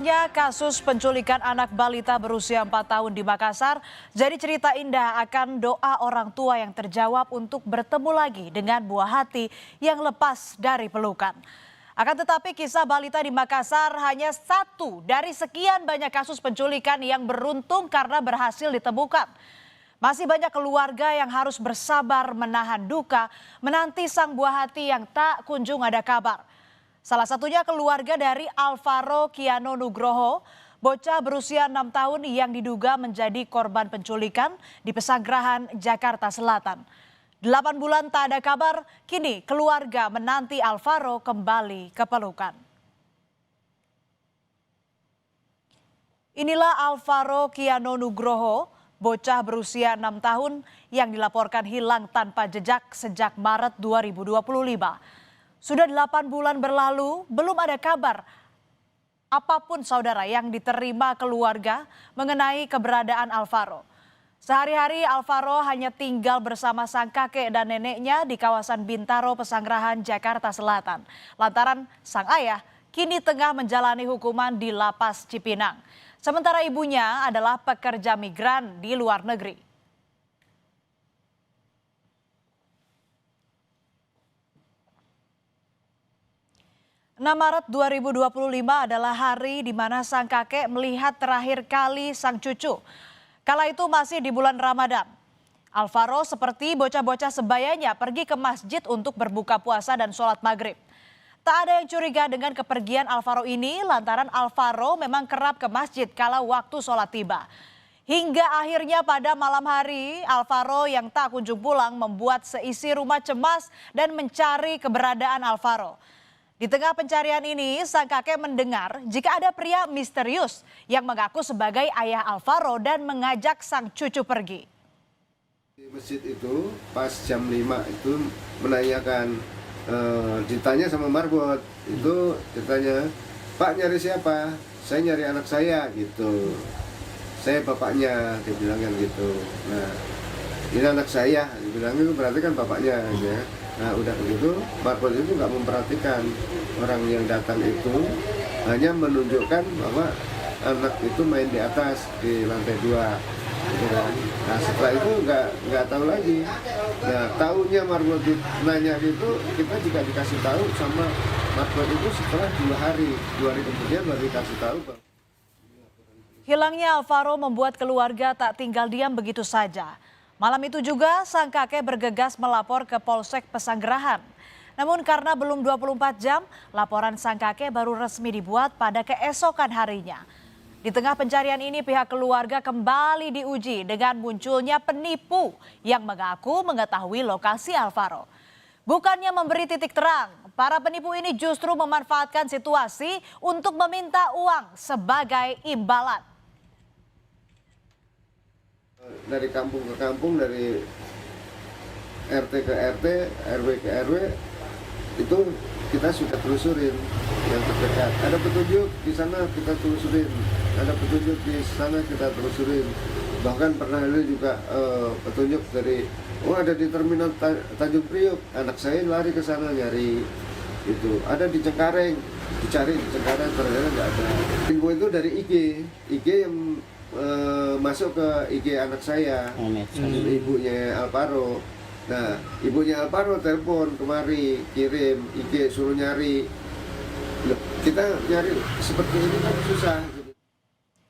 Kasus penculikan anak balita berusia 4 tahun di Makassar jadi cerita indah akan doa orang tua yang terjawab untuk bertemu lagi dengan buah hati yang lepas dari pelukan. Akan tetapi kisah balita di Makassar hanya satu dari sekian banyak kasus penculikan yang beruntung karena berhasil ditemukan. Masih banyak keluarga yang harus bersabar menahan duka menanti sang buah hati yang tak kunjung ada kabar. Salah satunya keluarga dari Alvaro Kiano Nugroho, bocah berusia 6 tahun yang diduga menjadi korban penculikan di Pesanggerahan, Jakarta Selatan. 8 bulan tak ada kabar, kini keluarga menanti Alvaro kembali ke pelukan. Inilah Alvaro Kiano Nugroho, bocah berusia 6 tahun yang dilaporkan hilang tanpa jejak sejak Maret 2025. Sudah 8 bulan berlalu, belum ada kabar apapun saudara yang diterima keluarga mengenai keberadaan Alvaro. Sehari-hari Alvaro hanya tinggal bersama sang kakek dan neneknya di kawasan Bintaro, Pesanggerahan, Jakarta Selatan. Lantaran sang ayah kini tengah menjalani hukuman di Lapas Cipinang. Sementara ibunya adalah pekerja migran di luar negeri. Maret 2025 adalah hari di mana sang kakek melihat terakhir kali sang cucu. Kala itu masih di bulan Ramadan. Alvaro seperti bocah-bocah sebayanya pergi ke masjid untuk berbuka puasa dan sholat maghrib. Tak ada yang curiga dengan kepergian Alvaro ini lantaran Alvaro memang kerap ke masjid kala waktu sholat tiba. Hingga akhirnya pada malam hari, Alvaro yang tak kunjung pulang membuat seisi rumah cemas dan mencari keberadaan Alvaro. Di tengah pencarian ini, sang kakek mendengar jika ada pria misterius yang mengaku sebagai ayah Alvaro dan mengajak sang cucu pergi. Di masjid itu pas jam 5 itu menanyakan, ditanya sama marbot, itu ditanya, "Pak nyari siapa?" "Saya nyari anak saya," gitu. "Saya bapaknya," dibilangnya gitu. Nah, "Ini anak saya," dibilang itu berarti kan bapaknya ya. Nah udah begitu, marbot itu nggak memperhatikan orang yang datang itu, hanya menunjukkan bahwa anak itu main di atas di lantai 2. Gitu kan. Nah setelah itu nggak tahu lagi. Nah tahunya marbot nanya gitu, kita juga dikasih tahu sama marbot itu setelah 2 hari kemudian baru dikasih tahu. Hilangnya Alvaro membuat keluarga tak tinggal diam begitu saja. Malam itu juga sang kakek bergegas melapor ke Polsek Pesanggerahan. Namun karena belum 24 jam, laporan sang kakek baru resmi dibuat pada keesokan harinya. Di tengah pencarian ini pihak keluarga kembali diuji dengan munculnya penipu yang mengaku mengetahui lokasi Alvaro. Bukannya memberi titik terang, para penipu ini justru memanfaatkan situasi untuk meminta uang sebagai imbalan. Dari kampung ke kampung, dari RT ke RT, RW ke RW, itu kita sudah telusurin yang terdekat. Ada petunjuk di sana kita telusurin, ada petunjuk di sana kita telusurin. Bahkan pernah ada juga petunjuk dari, ada di terminal Tanjung Priok, anak saya lari ke sana nyari. Itu ada di Cengkareng, dicari di Cengkareng ternyata nggak ada. Info itu dari IG yang masuk ke IG anak saya, ibunya Alvaro. Nah, ibunya Alvaro telepon kemari, kirim IG suruh nyari. Loh, kita nyari seperti ini kan susah.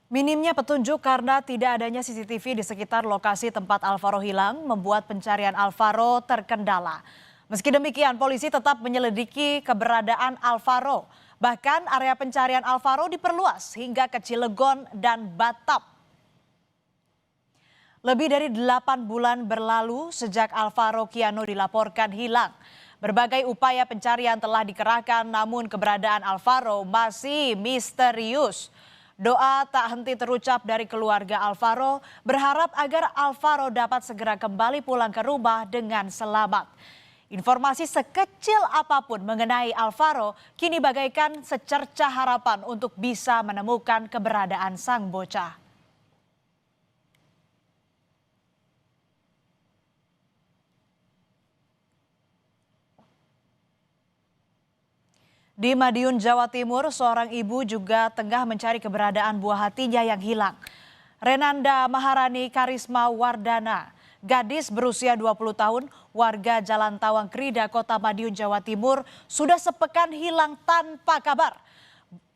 Minimnya petunjuk karena tidak adanya CCTV di sekitar lokasi tempat Alvaro hilang membuat pencarian Alvaro terkendala. Meski demikian, polisi tetap menyelidiki keberadaan Alvaro. Bahkan area pencarian Alvaro diperluas hingga ke Cilegon dan Batam. Lebih dari 8 bulan berlalu sejak Alvaro Kiano dilaporkan hilang. Berbagai upaya pencarian telah dikerahkan namun keberadaan Alvaro masih misterius. Doa tak henti terucap dari keluarga Alvaro berharap agar Alvaro dapat segera kembali pulang ke rumah dengan selamat. Informasi sekecil apapun mengenai Alvaro kini bagaikan secercah harapan untuk bisa menemukan keberadaan sang bocah. Di Madiun, Jawa Timur, seorang ibu juga tengah mencari keberadaan buah hatinya yang hilang. Renanda Maharani Karisma Wardana, gadis berusia 20 tahun, warga Jalan Tawang Krida, Kota Madiun, Jawa Timur, sudah sepekan hilang tanpa kabar.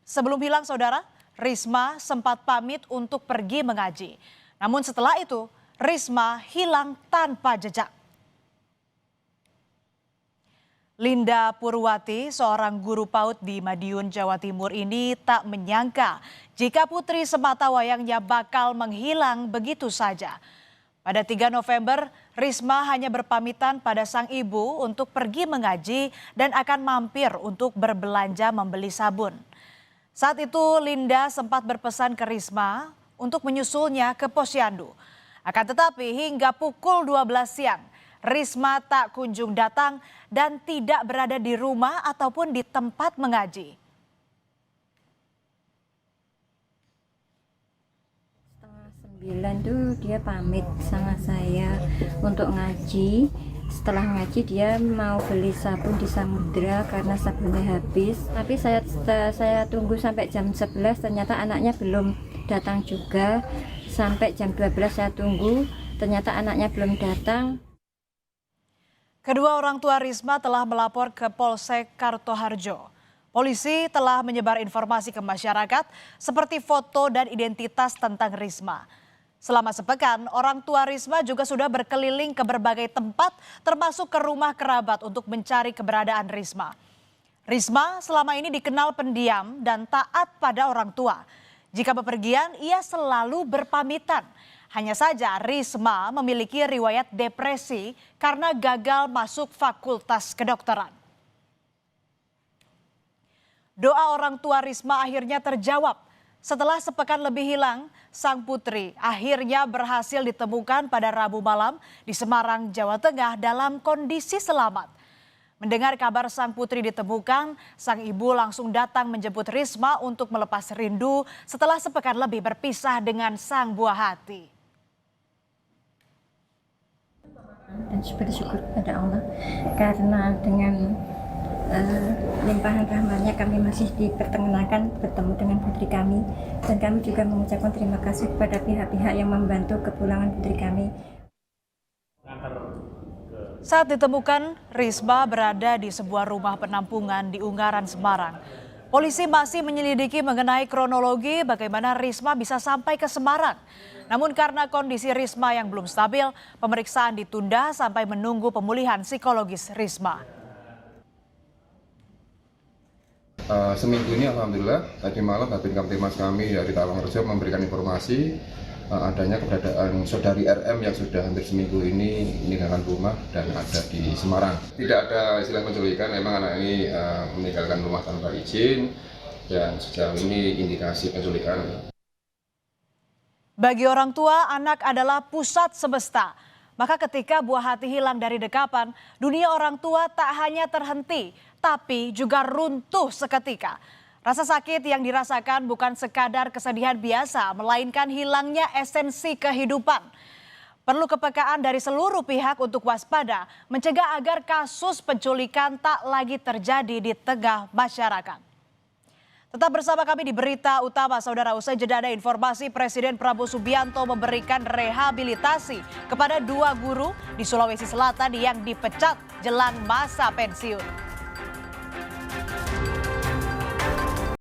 Sebelum hilang, saudara, Risma sempat pamit untuk pergi mengaji. Namun setelah itu, Risma hilang tanpa jejak. Linda Purwati, seorang guru PAUD di Madiun, Jawa Timur ini tak menyangka jika putri sematawayangnya bakal menghilang begitu saja. Pada 3 November, Risma hanya berpamitan pada sang ibu untuk pergi mengaji dan akan mampir untuk berbelanja membeli sabun. Saat itu Linda sempat berpesan ke Risma untuk menyusulnya ke posyandu. Akan tetapi hingga pukul 12 siang, Risma tak kunjung datang dan tidak berada di rumah ataupun di tempat mengaji. Setengah 9 tuh dia pamit sama saya untuk ngaji. Setelah ngaji dia mau beli sabun di Samudra karena sabunnya habis. Tapi saya tunggu sampai jam 11, ternyata anaknya belum datang juga. Sampai jam 12 saya tunggu, ternyata anaknya belum datang. Kedua orang tua Risma telah melapor ke Polsek Kartoharjo. Polisi telah menyebar informasi ke masyarakat seperti foto dan identitas tentang Risma. Selama sepekan, orang tua Risma juga sudah berkeliling ke berbagai tempat termasuk ke rumah kerabat untuk mencari keberadaan Risma. Risma selama ini dikenal pendiam dan taat pada orang tua. Jika bepergian, ia selalu berpamitan. Hanya saja Risma memiliki riwayat depresi karena gagal masuk fakultas kedokteran. Doa orang tua Risma akhirnya terjawab. Setelah sepekan lebih hilang, sang putri akhirnya berhasil ditemukan pada Rabu malam di Semarang, Jawa Tengah dalam kondisi selamat. Mendengar kabar sang putri ditemukan, sang ibu langsung datang menjemput Risma untuk melepas rindu setelah sepekan lebih berpisah dengan sang buah hati. Dan bersyukur kepada Allah karena dengan limpahan rahmatnya kami masih diperkenalkan bertemu dengan putri kami, dan kami juga mengucapkan terima kasih kepada pihak-pihak yang membantu kepulangan putri kami. Saat ditemukan, Risma berada di sebuah rumah penampungan di Ungaran, Semarang. Polisi masih menyelidiki mengenai kronologi bagaimana Risma bisa sampai ke Semarang. Namun karena kondisi Risma yang belum stabil, pemeriksaan ditunda sampai menunggu pemulihan psikologis Risma. Seminggu ini alhamdulillah tadi malam Babin Kamtimas kami dari Tawangrejo memberikan informasi adanya keberadaan saudari RM yang sudah hampir seminggu ini meninggalkan rumah dan ada di Semarang. Tidak ada istilah penculikan, memang anak ini meninggalkan rumah tanpa izin dan sejauh ini indikasi penculikan. Bagi orang tua, anak adalah pusat semesta. Maka ketika buah hati hilang dari dekapan, dunia orang tua tak hanya terhenti, tapi juga runtuh seketika. Rasa sakit yang dirasakan bukan sekadar kesedihan biasa, melainkan hilangnya esensi kehidupan. Perlu kepekaan dari seluruh pihak untuk waspada, mencegah agar kasus penculikan tak lagi terjadi di tengah masyarakat. Tetap bersama kami di Berita Utama, saudara. Usai jeda ada informasi Presiden Prabowo Subianto memberikan rehabilitasi kepada 2 guru di Sulawesi Selatan yang dipecat jelang masa pensiun.